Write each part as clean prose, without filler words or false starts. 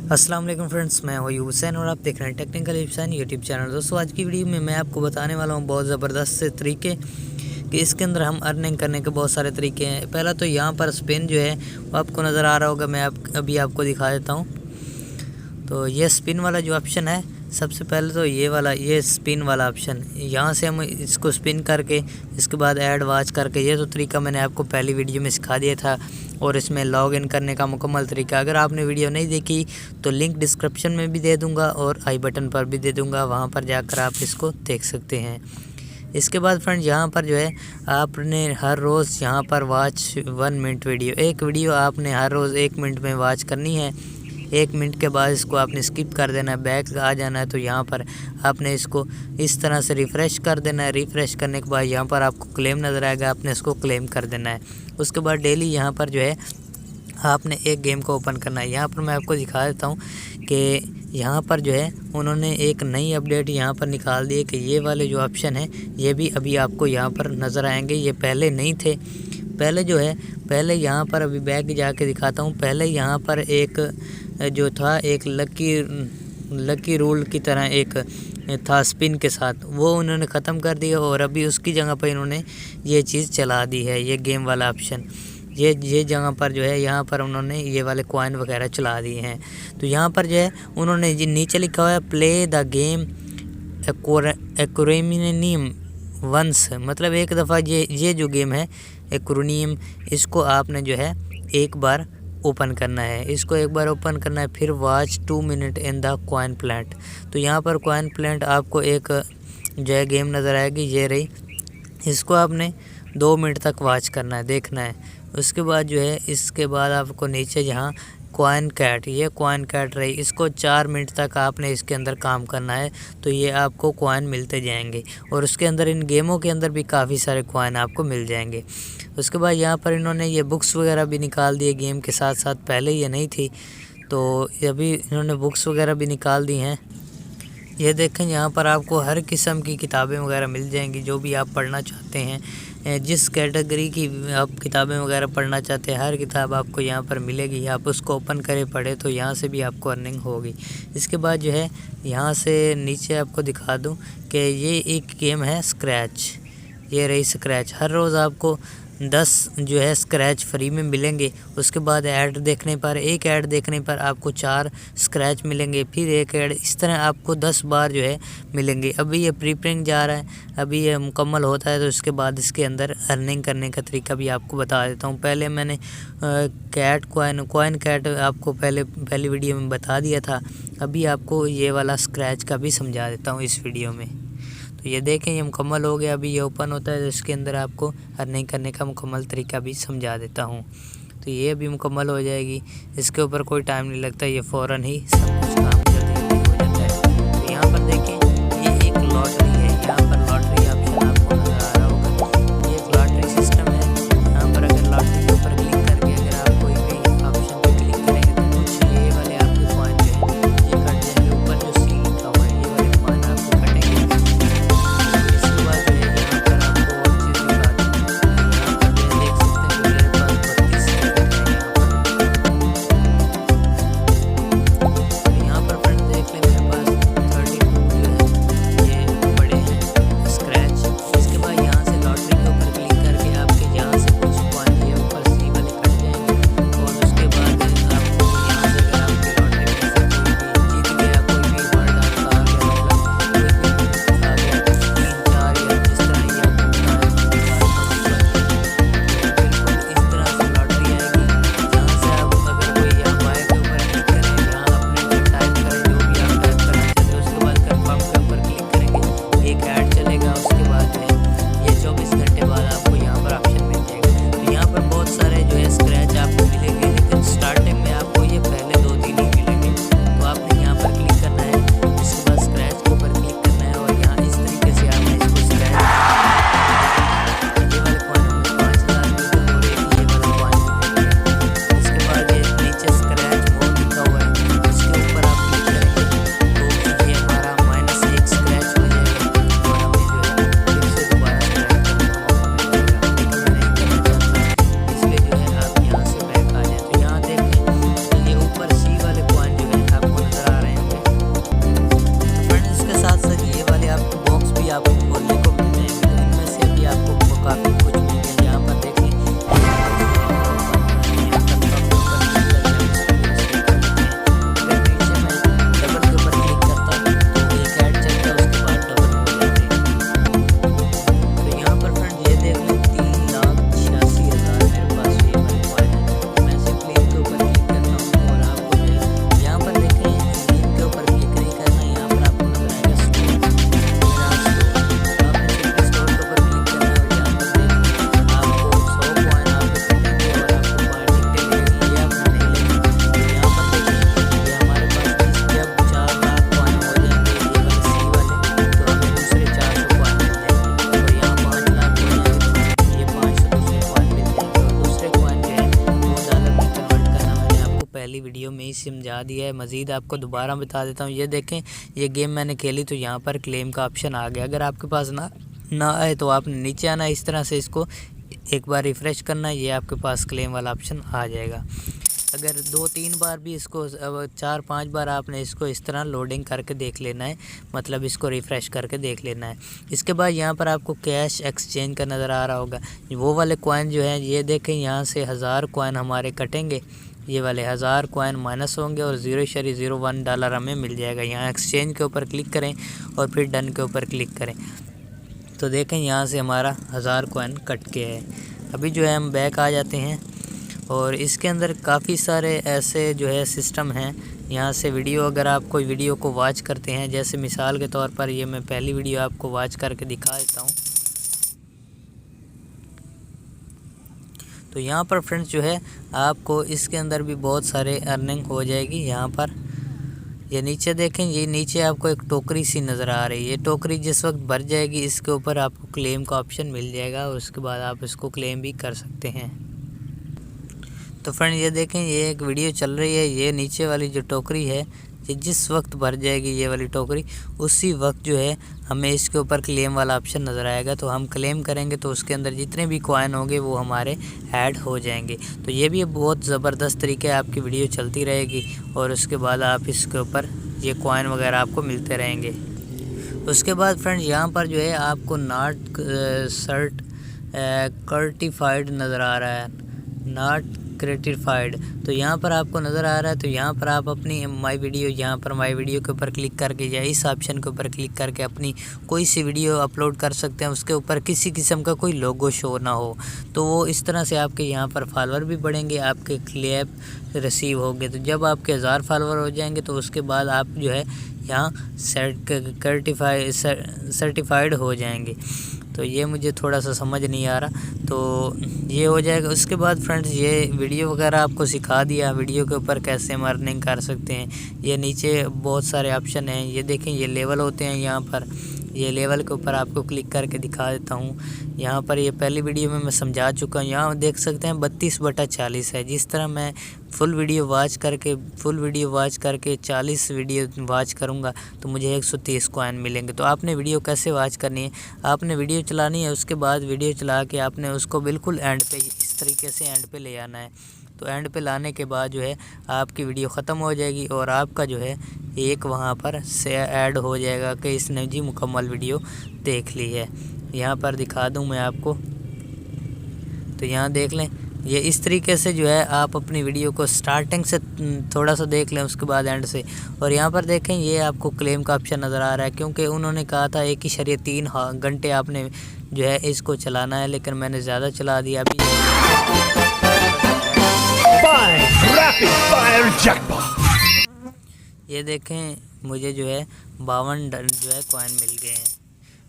अस्सलाम वालेकुम फ्रेंड्स, मैं हूँ हुसैन और आप देख रहे हैं टेक्निकल हुसैन यूट्यूब चैनल। दोस्तों आज की वीडियो में मैं आपको बताने वाला हूँ बहुत ज़बरदस्त से तरीके कि इसके अंदर हम अर्निंग करने के बहुत सारे तरीके हैं। पहला तो यहाँ पर स्पिन जो है वो आपको नज़र आ रहा होगा, मैं अभी आपको दिखा देता हूँ। तो ये स्पिन वाला जो ऑप्शन है, सबसे पहले तो ये स्पिन वाला ऑप्शन, यहाँ से हम इसको स्पिन करके इसके बाद ऐड वॉच करके, ये तो तरीका मैंने आपको पहली वीडियो में सिखा दिया था और इसमें लॉग इन करने का मुकम्मल तरीका। अगर आपने वीडियो नहीं देखी तो लिंक डिस्क्रिप्शन में भी दे दूंगा और आई बटन पर भी दे दूंगा, वहाँ पर जाकर आप इसको देख सकते हैं। इसके बाद फ्रेंड्स यहाँ पर जो है आपने हर रोज़ यहाँ पर वॉच 1 मिनट वीडियो, एक वीडियो आपने हर रोज़ 1 मिनट में वॉच करनी है। 1 मिनट के बाद इसको आपने स्किप कर देना है, बैक आ जाना है। तो यहाँ पर आपने इसको इस तरह से रिफ़्रेश कर देना है। रिफ़्रेश करने के बाद यहाँ पर आपको क्लेम नज़र आएगा, आपने इसको क्लेम कर देना है। उसके बाद डेली यहाँ पर जो है आपने एक गेम को ओपन करना है। यहाँ पर मैं आपको दिखा देता हूँ कि यहाँ पर जो है उन्होंने एक नई अपडेट यहाँ पर निकाल दी है कि ये वाले जो ऑप्शन है ये भी अभी आपको यहाँ पर नज़र आएंगे, ये पहले नहीं थे। पहले जो है, पहले यहाँ पर अभी बैक जाके दिखाता हूँ। पहले यहाँ पर एक जो था, एक लकी रूल की तरह एक था स्पिन के साथ, वो उन्होंने ख़त्म कर दिया और अभी उसकी जगह पर इन्होंने ये चीज़ चला दी है, ये गेम वाला ऑप्शन। ये जगह पर जो है यहाँ पर उन्होंने ये वाले कॉइन वगैरह चला दिए हैं। तो यहाँ पर जो है उन्होंने नीचे लिखा हुआ है play the game acronym once, मतलब एक दफ़ा ये जो गेम है एक्रोनियम, इसको आपने जो है एक बार ओपन करना है। इसको एक बार ओपन करना है, फिर watch 2 minute in the coin plant. तो यहाँ पर कॉइन प्लांट आपको एक जो है गेम नज़र आएगी, ये रही। इसको आपने 2 मिनट तक वॉच करना है, देखना है। उसके बाद जो है इसके बाद आपको नीचे जहाँ कॉइन कैट, ये कॉइन कैट रही, इसको 4 मिनट तक आपने इसके अंदर काम करना है। तो ये आपको कॉइन मिलते जाएंगे और उसके अंदर, इन गेमों के अंदर भी काफ़ी सारे कॉइन आपको मिल जाएंगे। उसके बाद यहाँ पर इन्होंने ये बुक्स वगैरह भी निकाल दिए गेम के साथ साथ, पहले ये नहीं थी तो अभी इन्होंने बुक्स वगैरह भी निकाल दी हैं। ये देखें, यहाँ पर आपको हर किस्म की किताबें वगैरह मिल जाएंगी, जो भी आप पढ़ना चाहते हैं, जिस कैटेगरी की आप किताबें वगैरह पढ़ना चाहते हैं, हर किताब आपको यहाँ पर मिलेगी। आप उसको ओपन करें, पढ़े, तो यहाँ से भी आपको अर्निंग होगी। इसके बाद जो है यहाँ से नीचे आपको दिखा दूँ कि ये एक गेम है स्क्रैच, ये रही स्क्रैच। हर रोज़ आपको 10 जो है स्क्रैच फ्री में मिलेंगे। उसके बाद ऐड देखने पर, एक ऐड देखने पर आपको 4 स्क्रैच मिलेंगे, फिर एक ऐड, इस तरह आपको 10 बार जो है मिलेंगे। अभी ये प्रीप्रिंग जा रहा है, अभी ये मुकम्मल होता है तो इसके बाद इसके अंदर अर्निंग करने का तरीका भी आपको बता देता हूँ। पहले मैंने कॉइन कैट आपको पहली वीडियो में बता दिया था, अभी आपको ये वाला स्क्रैच का भी समझा देता हूँ इस वीडियो में। तो ये देखें, ये मुकम्मल हो गया, अभी ये ओपन होता है तो इसके अंदर आपको अर्निंग करने का मुकम्मल तरीका भी समझा देता हूँ। तो ये अभी मुकम्मल हो जाएगी, इसके ऊपर कोई टाइम नहीं लगता, ये फ़ौरन ही सब कुछ काम जल्दी हो जाता है। तो यहाँ पर देखें, ये एक लॉटरी है, यहाँ पर लॉटरी ऑप्शन आपको नज़र आ रहा होगा, ये एक लॉटरी सिस्टम है। यहाँ पर अगर लॉटरी के ऊपर क्लिक करके अगर आप कोई भी ऑप्शन पर क्लिक करेंगे तो कुछ ये वाले आपके कॉइन जो है ये कट जाएंगे, ऊपर जो सी लिखा हुआ है ये वाले कॉइन आपको कटेंगे। समझा दिया है। मज़ीद आपको दोबारा बता देता हूँ। ये देखें, ये गेम मैंने खेली तो यहाँ पर क्लेम का ऑप्शन आ गया। अगर आपके पास ना आए तो आपने नीचे आना, इस तरह से इसको एक बार रिफ़्रेश करना, ये आपके पास क्लेम वाला ऑप्शन आ जाएगा। अगर 2-3 बार भी इसको 4-5 बार आपने इसको इस तरह लोडिंग करके देख लेना है, मतलब इसको रिफ़्रेश करके देख लेना है। इसके बाद यहाँ पर आपको कैश एक्सचेंज का नज़र आ रहा होगा, वो वाले कॉइन जो है ये देखें, यहाँ से 1000 कॉइन हमारे कटेंगे, ये वाले 1000 कॉइन माइनस होंगे और $0.01 हमें मिल जाएगा। यहाँ एक्सचेंज के ऊपर क्लिक करें और फिर डन के ऊपर क्लिक करें तो देखें यहाँ से हमारा 1000 कॉइन कट के है। अभी जो है हम बैक आ जाते हैं और इसके अंदर काफ़ी सारे ऐसे जो है सिस्टम हैं। यहाँ से वीडियो, अगर आप कोई वीडियो को वॉच करते हैं, जैसे मिसाल के तौर पर ये मैं पहली वीडियो आपको वॉच करके दिखा देता हूँ। तो यहाँ पर फ्रेंड्स जो है आपको इसके अंदर भी बहुत सारे अर्निंग हो जाएगी। यहाँ पर ये नीचे देखें, ये नीचे आपको एक टोकरी सी नज़र आ रही है। ये टोकरी जिस वक्त भर जाएगी इसके ऊपर आपको क्लेम का ऑप्शन मिल जाएगा और उसके बाद आप इसको क्लेम भी कर सकते हैं। तो फ्रेंड ये देखें, ये एक वीडियो चल रही है, ये नीचे वाली जो टोकरी है ये जिस वक्त भर जाएगी ये वाली टोकरी, उसी वक्त जो है हमें इसके ऊपर क्लेम वाला ऑप्शन नज़र आएगा। तो हम क्लेम करेंगे तो उसके अंदर जितने भी कॉइन होंगे वो हमारे ऐड हो जाएंगे। तो ये भी बहुत ज़बरदस्त तरीके आपकी वीडियो चलती रहेगी और उसके बाद आप इसके ऊपर ये कॉइन वगैरह आपको मिलते रहेंगे। उसके बाद फ्रेंड यहाँ पर जो है आपको नॉट सर्टिफाइड नज़र आ रहा है, नॉट सर्टिफाइड, तो यहाँ पर आपको नज़र आ रहा है। तो यहाँ पर आप अपनी माई वीडियो, यहाँ पर माई वीडियो के ऊपर क्लिक करके या इस ऑप्शन के ऊपर क्लिक करके अपनी कोई सी वीडियो अपलोड कर सकते हैं। उसके ऊपर किसी किस्म का कोई लोगो शो ना हो, तो वो इस तरह से आपके यहाँ पर फॉलोअर भी बढ़ेंगे, आपके क्लेम रिसीव होंगे। तो जब आपके 1000 फॉलोअर हो जाएंगे तो उसके बाद आप जो है यहाँ सर्टिफाइड हो जाएंगे। तो ये मुझे थोड़ा सा समझ नहीं आ रहा, तो ये हो जाएगा। उसके बाद फ्रेंड्स ये वीडियो वगैरह आपको सिखा दिया, वीडियो के ऊपर कैसे हम अर्निंग कर सकते हैं। ये नीचे बहुत सारे ऑप्शन हैं, ये देखें, ये लेवल होते हैं। यहाँ पर ये लेवल के ऊपर आपको क्लिक करके दिखा देता हूँ। यहाँ पर ये पहली वीडियो में मैं समझा चुका हूँ। यहाँ देख सकते हैं 32/40 है। जिस तरह मैं फुल वीडियो वॉच करके 40 वीडियो वॉच करूँगा तो मुझे 130 कॉइन मिलेंगे। तो आपने वीडियो कैसे वॉच करनी है, आपने वीडियो चलानी है, उसके बाद वीडियो चला के आपने उसको बिल्कुल एंड पे, इस तरीके से एंड पे ले आना है। तो एंड पे लाने के बाद जो है आपकी वीडियो ख़त्म हो जाएगी और आपका जो है एक वहाँ पर से ऐड हो जाएगा कि इसने जी मुकम्मल वीडियो देख ली है। यहाँ पर दिखा दूँ मैं आपको, तो यहाँ देख लें, ये इस तरीके से जो है आप अपनी वीडियो को स्टार्टिंग से थोड़ा सा देख लें, उसके बाद एंड से। और यहाँ पर देखें, ये आपको क्लेम का ऑप्शन नज़र आ रहा है, क्योंकि उन्होंने कहा था 1.3 घंटे आपने जो है इसको चलाना है, लेकिन मैंने ज़्यादा चला दिया। अभी ये देखें, मुझे जो है 52 जो है कॉइन मिल गए हैं।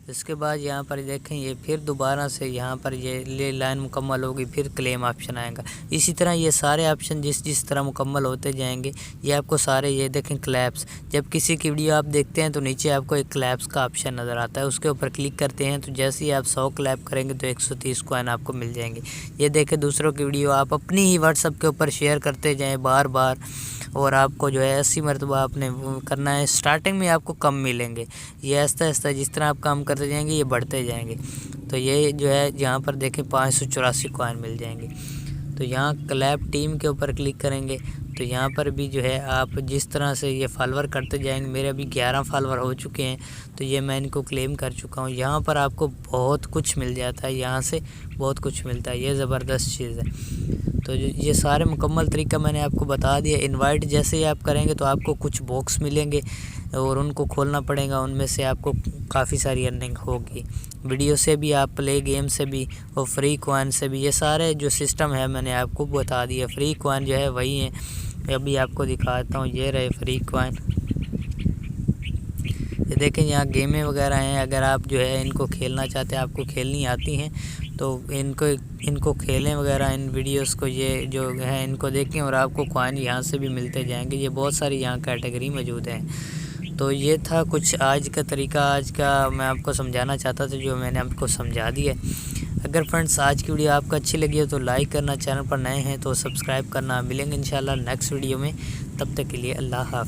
इसके बाद यहाँ पर देखें, ये फिर दोबारा से यहाँ पर ये लाइन मुकम्मल होगी, फिर क्लेम ऑप्शन आएगा। इसी तरह ये सारे ऑप्शन जिस तरह मुकम्मल होते जाएंगे, ये आपको सारे, ये देखें क्लैप्स, जब किसी की वीडियो आप देखते हैं तो नीचे आपको एक क्लैप्स का ऑप्शन नज़र आता है, उसके ऊपर क्लिक करते हैं तो जैसे ही आप 100 क्लैप करेंगे तो 130 कॉइन आपको मिल जाएंगे। ये देखें, दूसरों की वीडियो आप अपनी ही व्हाट्सएप के ऊपर शेयर करते जाएँ बार बार, और आपको जो है 80 मरतबा आपने करना है। स्टार्टिंग में आपको कम मिलेंगे, ये आहिस्ता आहिस्ता जिस तरह आप काम करते जाएंगे ये बढ़ते जाएंगे। तो ये जो है यहाँ पर देखें 584 कॉइन मिल जाएंगे। तो यहाँ क्लैप टीम के ऊपर क्लिक करेंगे तो यहाँ पर भी जो है आप जिस तरह से ये फॉलोअर करते जाएंगे, मेरे अभी 11 फॉलोअर हो चुके हैं, तो ये मैं इनको क्लेम कर चुका हूँ। यहाँ पर आपको बहुत कुछ मिल जाता है, यहाँ से बहुत कुछ मिलता है, ये ज़बरदस्त चीज़ है। तो ये सारे मुकम्मल तरीका मैंने आपको बता दिया। इनवाइट जैसे ही आप करेंगे तो आपको कुछ बॉक्स मिलेंगे और उनको खोलना पड़ेगा, उनमें से आपको काफ़ी सारी अर्निंग होगी, वीडियो से भी, आप प्ले गेम से भी और फ्री कॉइन से भी। ये सारे जो सिस्टम है मैंने आपको बता दिया। फ्री कॉइन जो है वही है, अभी आपको दिखाता हूँ, ये रहे फ्री कॉइन। ये देखें, यहाँ गेमें वगैरह हैं, अगर आप जो है इनको खेलना चाहते हैं, आपको खेलनी आती हैं तो इनको खेलें वगैरह, इन वीडियोस को ये जो है इनको देखें और आपको कॉइन यहाँ से भी मिलते जाएंगे। ये बहुत सारी यहाँ कैटेगरी मौजूद हैं। तो ये था कुछ आज का तरीका, आज का मैं आपको समझाना चाहता था, जो मैंने आपको समझा दिया। अगर फ्रेंड्स आज की वीडियो आपको अच्छी लगी हो तो लाइक करना, चैनल पर नए हैं तो सब्सक्राइब करना। मिलेंगे इंशाल्लाह नेक्स्ट वीडियो में, तब तक के लिए अल्लाह हाफ़िज़।